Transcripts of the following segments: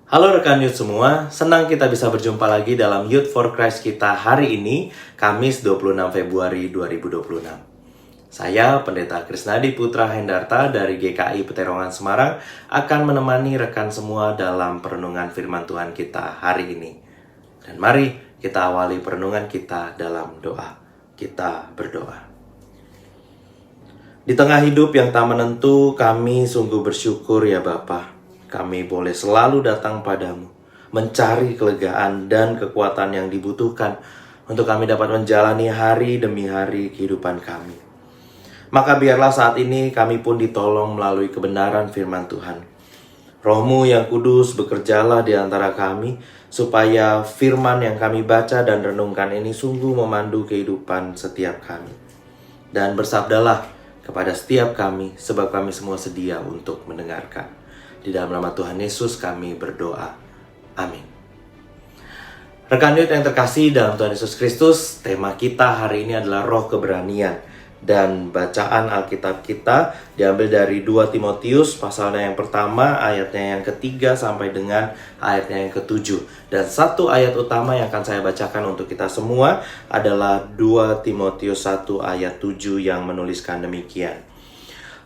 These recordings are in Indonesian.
Halo rekan Youth semua, senang kita bisa berjumpa lagi dalam Youth for Christ kita hari ini, Kamis 26 Februari 2026. Saya, Pendeta Krisnadi Putra Hendarta dari GKI Peterongan Semarang, akan menemani rekan semua dalam perenungan firman Tuhan kita hari ini. Dan mari kita awali perenungan kita dalam doa. Kita berdoa. Di tengah hidup yang tak menentu, kami sungguh bersyukur ya Bapa. Kami boleh selalu datang padamu, mencari kelegaan dan kekuatan yang dibutuhkan untuk kami dapat menjalani hari demi hari kehidupan kami. Maka biarlah saat ini kami pun ditolong melalui kebenaran firman Tuhan. Roh-Mu yang kudus bekerjalah di antara kami, supaya firman yang kami baca dan renungkan ini sungguh memandu kehidupan setiap kami. Dan bersabdalah kepada setiap kami, sebab kami semua sedia untuk mendengarkan. Di dalam nama Tuhan Yesus kami berdoa. Amin. Rekan Youth yang terkasih dalam Tuhan Yesus Kristus, tema kita hari ini adalah roh keberanian. Dan bacaan Alkitab kita diambil dari 2 Timotius pasalnya yang pertama, ayatnya yang ketiga sampai dengan ayatnya yang ketujuh. Dan satu ayat utama yang akan saya bacakan untuk kita semua adalah 2 Timotius 1 ayat 7 yang menuliskan demikian.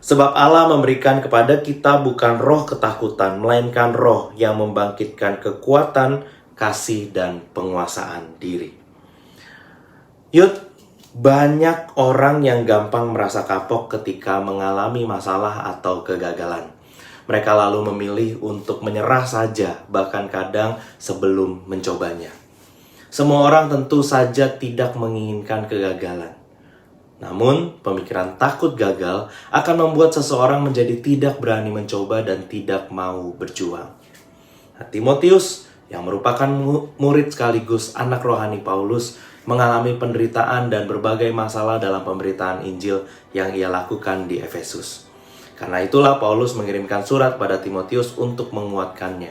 Sebab Allah memberikan kepada kita bukan roh ketakutan, melainkan roh yang membangkitkan kekuatan, kasih, dan penguasaan diri. Youth, banyak orang yang gampang merasa kapok ketika mengalami masalah atau kegagalan. Mereka lalu memilih untuk menyerah saja, bahkan kadang sebelum mencobanya. Semua orang tentu saja tidak menginginkan kegagalan. Namun, pemikiran takut gagal akan membuat seseorang menjadi tidak berani mencoba dan tidak mau berjuang. Timotius, yang merupakan murid sekaligus anak rohani Paulus, mengalami penderitaan dan berbagai masalah dalam pemberitaan Injil yang ia lakukan di Efesus. Karena itulah Paulus mengirimkan surat pada Timotius untuk menguatkannya.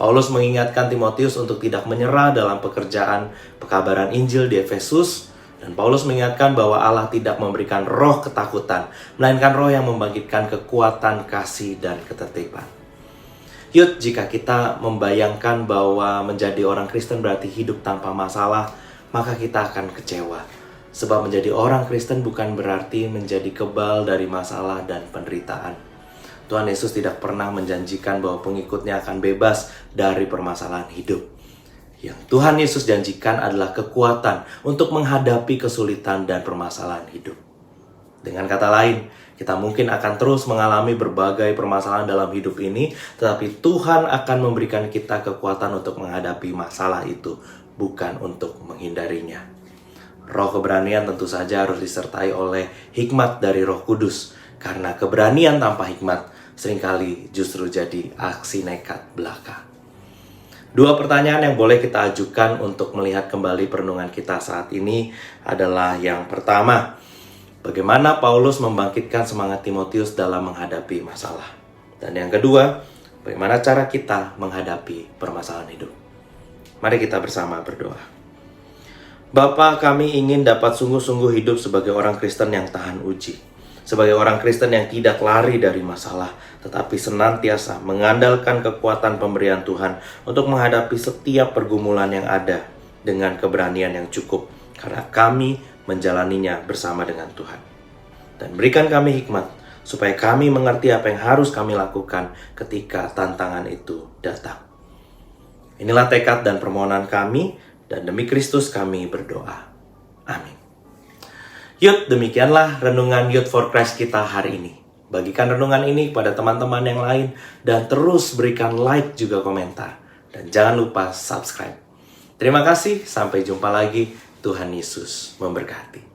Paulus mengingatkan Timotius untuk tidak menyerah dalam pekerjaan pekabaran Injil di Efesus. Dan Paulus mengingatkan bahwa Allah tidak memberikan roh ketakutan, melainkan roh yang membangkitkan kekuatan, kasih, dan ketertiban. Youth, jika kita membayangkan bahwa menjadi orang Kristen berarti hidup tanpa masalah, maka kita akan kecewa. Sebab menjadi orang Kristen bukan berarti menjadi kebal dari masalah dan penderitaan. Tuhan Yesus tidak pernah menjanjikan bahwa pengikutnya akan bebas dari permasalahan hidup. Yang Tuhan Yesus janjikan adalah kekuatan untuk menghadapi kesulitan dan permasalahan hidup. Dengan kata lain, kita mungkin akan terus mengalami berbagai permasalahan dalam hidup ini, tetapi Tuhan akan memberikan kita kekuatan untuk menghadapi masalah itu, bukan untuk menghindarinya. Roh keberanian tentu saja harus disertai oleh hikmat dari Roh Kudus, karena keberanian tanpa hikmat seringkali justru jadi aksi nekat belaka. Dua pertanyaan yang boleh kita ajukan untuk melihat kembali perenungan kita saat ini adalah yang pertama, bagaimana Paulus membangkitkan semangat Timotius dalam menghadapi masalah? Dan yang kedua, bagaimana cara kita menghadapi permasalahan hidup? Mari kita bersama berdoa. Bapa, kami ingin dapat sungguh-sungguh hidup sebagai orang Kristen yang tahan uji. Sebagai orang Kristen yang tidak lari dari masalah, tetapi senantiasa mengandalkan kekuatan pemberian Tuhan untuk menghadapi setiap pergumulan yang ada dengan keberanian yang cukup, karena kami menjalaninya bersama dengan Tuhan. Dan berikan kami hikmat, supaya kami mengerti apa yang harus kami lakukan ketika tantangan itu datang. Inilah tekad dan permohonan kami, dan demi Kristus kami berdoa. Amin. Youth, demikianlah renungan Youth for Christ kita hari ini. Bagikan renungan ini kepada teman-teman yang lain dan terus berikan like juga komentar. Dan jangan lupa subscribe. Terima kasih, sampai jumpa lagi. Tuhan Yesus memberkati.